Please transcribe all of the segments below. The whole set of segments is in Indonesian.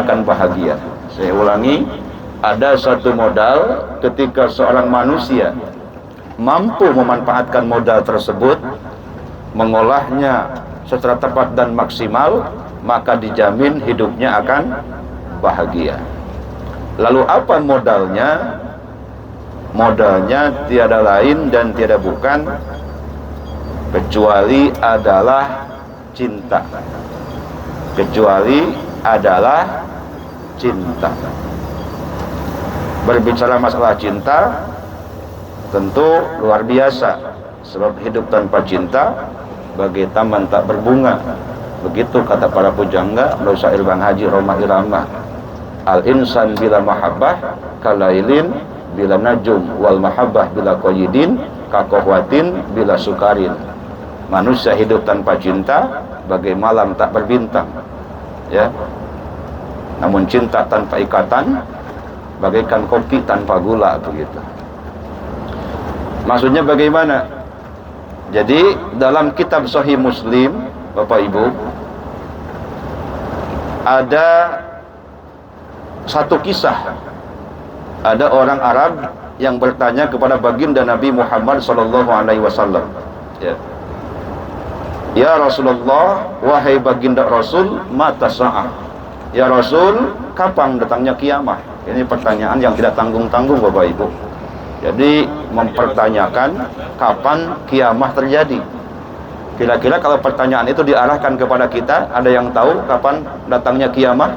hidupnya akan bahagia. Saya ulangi, ada satu modal ketika seorang manusia mampu memanfaatkan modal tersebut, mengolahnya secara tepat dan maksimal, maka dijamin hidupnya akan bahagia. Lalu apa modalnya? Modalnya tiada lain dan tiada bukan kecuali adalah cinta. Kecuali adalah cinta. Berbicara masalah cinta tentu luar biasa, sebab hidup tanpa cinta bagai taman tak berbunga. Begitu kata para pujangga melalui syair Bang Haji Roma Irama, al insan bila mahabbah kalailin bila najum wal mahabbah bila qayyidin kakohwatin bila sukarin. Manusia hidup tanpa cinta bagai malam tak berbintang, ya. Namun cinta tanpa ikatan bagaikan kopi tanpa gula, begitu. Maksudnya bagaimana? Jadi dalam kitab Sahih Muslim, Bapak Ibu, ada satu kisah. Ada orang Arab yang bertanya kepada baginda Nabi Muhammad SAW. Ya Rasulullah, wahai baginda Rasul, mata sa'ah. Ya Rasul, kapan datangnya kiamat? Ini pertanyaan yang tidak tanggung-tanggung, Bapak Ibu. Jadi mempertanyakan kapan kiamat terjadi. Kira-kira kalau pertanyaan itu diarahkan kepada kita, ada yang tahu kapan datangnya kiamat?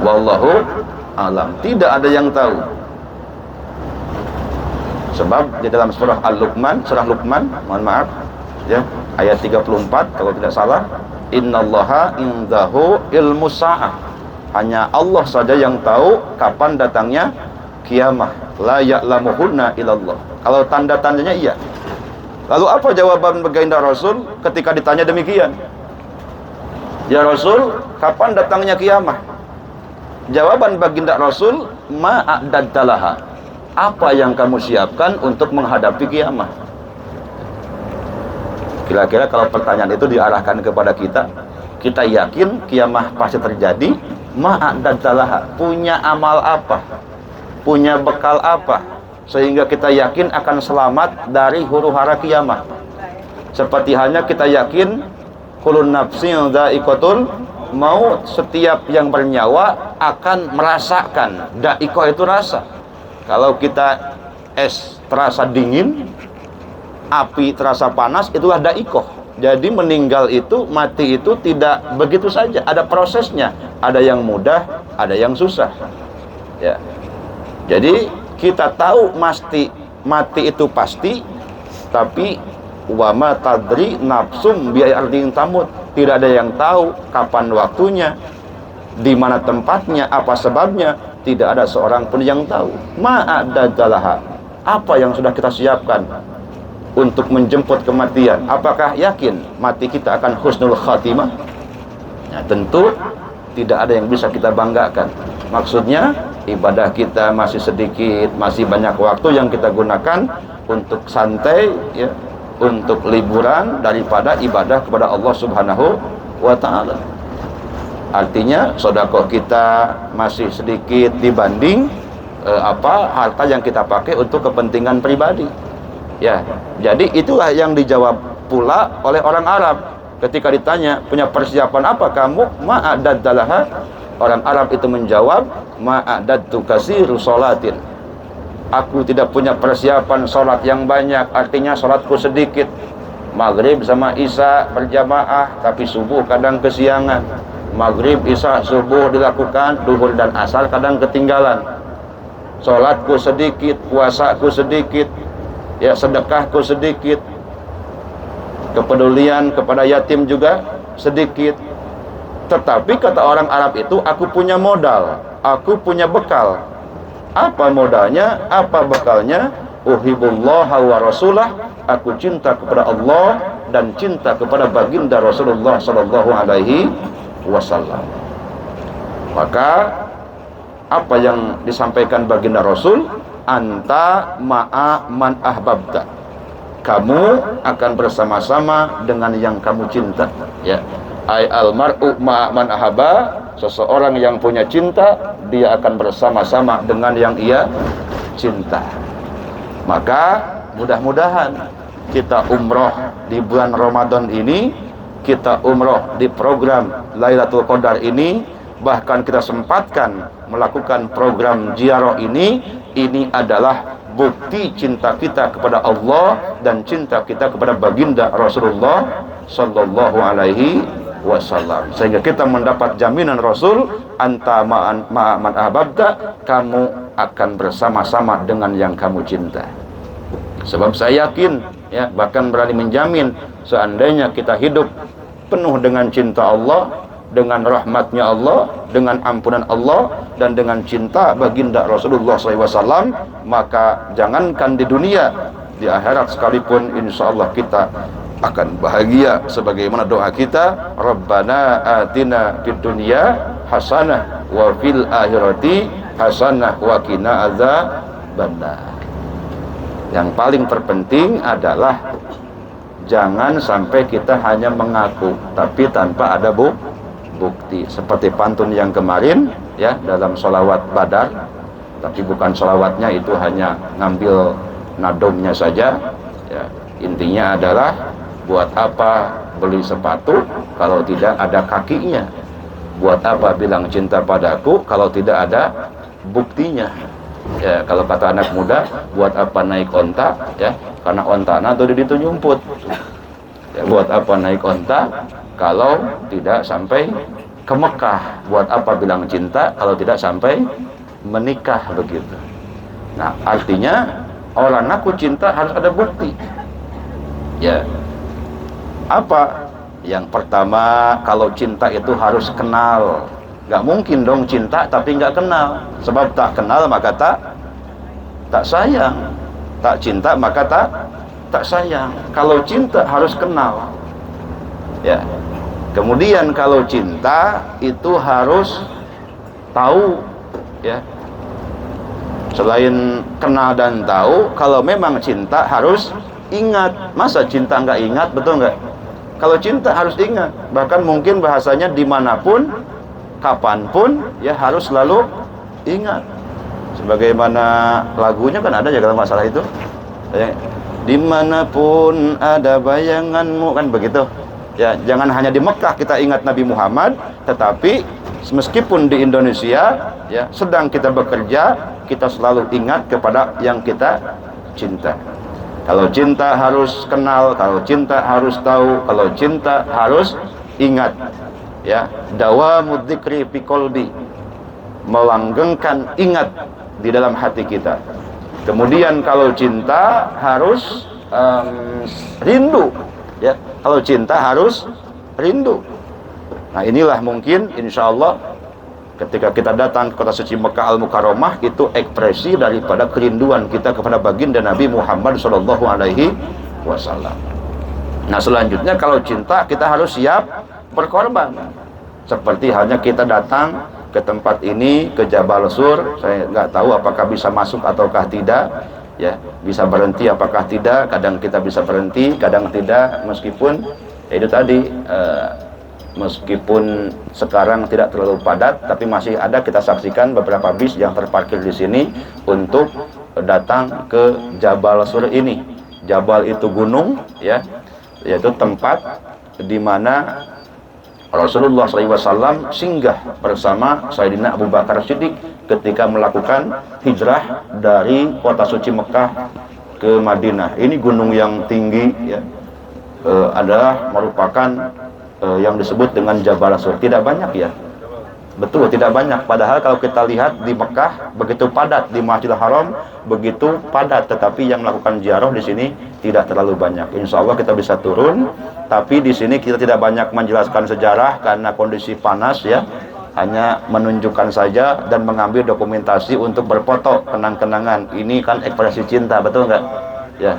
Wallahu alam. Tidak ada yang tahu. Sebab di dalam surah Luqman, mohon maaf, ya, ayat 34 kalau tidak salah, innallaha indahu ilmu sa'ah. Hanya Allah saja yang tahu kapan datangnya kiamat. La ya'lamuhunna illallah. Kalau tanda-tandanya iya. Lalu apa jawaban baginda Rasul ketika ditanya demikian? Ya Rasul, kapan datangnya kiamat? Jawaban baginda Rasul, ma'adaddalaha. Apa yang kamu siapkan untuk menghadapi kiamat? Kira-kira kalau pertanyaan itu diarahkan kepada kita, kita yakin kiamat pasti terjadi, ma'adaddalaha. Punya amal apa? Punya bekal apa? Sehingga kita yakin akan selamat dari huru-hara kiamat. Seperti halnya kita yakin kulun nafsin dha'iqatul maut, setiap yang bernyawa akan merasakan. Dha'iqah itu rasa. Kalau kita es terasa dingin, api terasa panas, itulah dha'iqah. Jadi meninggal itu, mati itu tidak begitu saja, ada prosesnya. Ada yang mudah, ada yang susah. Ya. Jadi kita tahu mati itu pasti, tapi wama tadri nafsum bi ardin tamut. Tidak ada yang tahu kapan waktunya, di mana tempatnya, apa sebabnya. Tidak ada seorang pun yang tahu. Ma'adadalaha. Apa yang sudah kita siapkan untuk menjemput kematian? Apakah yakin mati kita akan husnul khatimah? Ya, tentu tidak ada yang bisa kita banggakan. Maksudnya ibadah kita masih sedikit, masih banyak waktu yang kita gunakan untuk santai, ya, untuk liburan daripada ibadah kepada Allah Subhanahu wa ta'ala. Artinya sedekah kita masih sedikit dibanding harta yang kita pakai untuk kepentingan pribadi. Ya, jadi itulah yang dijawab pula oleh orang Arab ketika ditanya, punya persiapan apa kamu? Ma'adaddalaha. Orang Arab itu menjawab, ma'adadtu kasiru sholatin. Aku tidak punya persiapan sholat yang banyak, artinya sholatku sedikit. Maghrib sama Isya berjamaah, tapi subuh kadang kesiangan. Maghrib, Isya, subuh dilakukan, duhur dan asar kadang ketinggalan. Sholatku sedikit, puasaku sedikit, ya, sedekahku sedikit, kepedulian kepada yatim juga sedikit. Tetapi kata orang Arab itu, aku punya modal, aku punya bekal. Apa modalnya? Apa bekalnya? Uhibullah wa rasulah. Aku cinta kepada Allah dan cinta kepada baginda Rasulullah sallallahu alaihi wasallam. Maka apa yang disampaikan baginda Rasul, anta ma'a man ahbabta. Kamu akan bersama-sama dengan yang kamu cinta, ya. Ai almar'u man ahaba, seseorang yang punya cinta dia akan bersama-sama dengan yang ia cinta. Maka mudah-mudahan kita umroh di bulan Ramadan ini, kita umroh di program Lailatul Qadar ini, bahkan kita sempatkan melakukan program ziarah ini adalah bukti cinta kita kepada Allah dan cinta kita kepada baginda Rasulullah sallallahu alaihi wasallam, sehingga kita mendapat jaminan Rasul, anta man ahbabta, kamu akan bersama-sama dengan yang kamu cinta. Sebab saya yakin, ya, bahkan berani menjamin, seandainya kita hidup penuh dengan cinta Allah, dengan rahmatnya Allah, dengan ampunan Allah, dan dengan cinta baginda Rasulullah SAW, maka jangankan di dunia, di akhirat sekalipun insya Allah kita akan bahagia, sebagaimana doa kita, Rabbana atina fid dunya hasanah wa fil akhirati hasanah wa qina adzabannar. Yang paling terpenting adalah jangan sampai kita hanya mengaku tapi tanpa ada bukti, seperti pantun yang kemarin, ya, dalam sholawat Badar, tapi bukan sholawatnya itu hanya ngambil nadomnya saja, ya. Intinya adalah, buat apa beli sepatu kalau tidak ada kakinya? Buat apa bilang cinta padaku kalau tidak ada buktinya? Ya, kalau kata anak muda, buat apa naik onta? Ya, karena onta nanti itu nyumput. Ya, buat apa naik onta kalau tidak sampai ke Mekah? Buat apa bilang cinta kalau tidak sampai menikah, begitu. Nah, artinya orang aku cinta harus ada bukti. Ya. Apa? Yang pertama, kalau cinta itu harus kenal. Gak mungkin dong cinta tapi gak kenal. Sebab tak kenal maka tak sayang. Tak cinta maka tak sayang. Kalau cinta harus kenal. Ya. Kemudian kalau cinta itu harus tahu, ya. Selain kenal dan tahu, kalau memang cinta harus ingat. Masa cinta nggak ingat, betul nggak? Kalau cinta harus ingat, bahkan mungkin bahasanya dimanapun, kapanpun, ya harus selalu ingat. Sebagaimana lagunya kan ada ya kalau masalah itu, ya, dimanapun ada bayanganmu, kan begitu. Ya, jangan hanya di Mekah kita ingat Nabi Muhammad, tetapi meskipun di Indonesia, ya, sedang kita bekerja, kita selalu ingat kepada yang kita cinta. Kalau cinta harus kenal, kalau cinta harus tahu, kalau cinta harus ingat. Ya, dawamud dzikri fi qalbi, melanggengkan ingat di dalam hati kita. Kemudian kalau cinta harus rindu, ya. Kalau cinta harus rindu. Nah, inilah mungkin insya Allah ketika kita datang ke kota suci Mekah Al-Mukarramah, itu ekspresi daripada kerinduan kita kepada baginda Nabi Muhammad SAW. Nah, selanjutnya kalau cinta kita harus siap berkorban. Seperti halnya kita datang ke tempat ini, ke Jabal Sur, saya nggak tahu apakah bisa masuk ataukah tidak, ya, bisa berhenti apakah tidak. Kadang kita bisa berhenti, kadang tidak, meskipun ya itu tadi, meskipun sekarang tidak terlalu padat, tapi masih ada, kita saksikan beberapa bis yang terparkir di sini untuk datang ke Jabal Sur ini. Jabal itu gunung, ya, yaitu tempat di mana Rasulullah SAW singgah bersama Sayyidina Abu Bakar Siddiq ketika melakukan hijrah dari kota suci Mekah ke Madinah. Ini gunung yang tinggi, ya, adalah merupakan yang disebut dengan Jabal Sur. Tidak banyak, ya, betul, tidak banyak. Padahal kalau kita lihat di Mekah begitu padat, di Masjidil Haram begitu padat, tetapi yang melakukan ziarah di sini tidak terlalu banyak. Insya Allah kita bisa turun, tapi di sini kita tidak banyak menjelaskan sejarah karena kondisi panas, ya. Hanya menunjukkan saja dan mengambil dokumentasi untuk berfoto kenang-kenangan. Ini kan ekspresi cinta, betul nggak? Ya.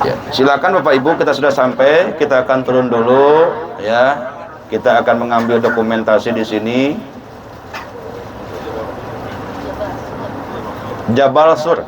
Ya, silakan Bapak Ibu, kita sudah sampai, kita akan turun dulu, ya. Kita akan mengambil dokumentasi di sini. Jabal Sur.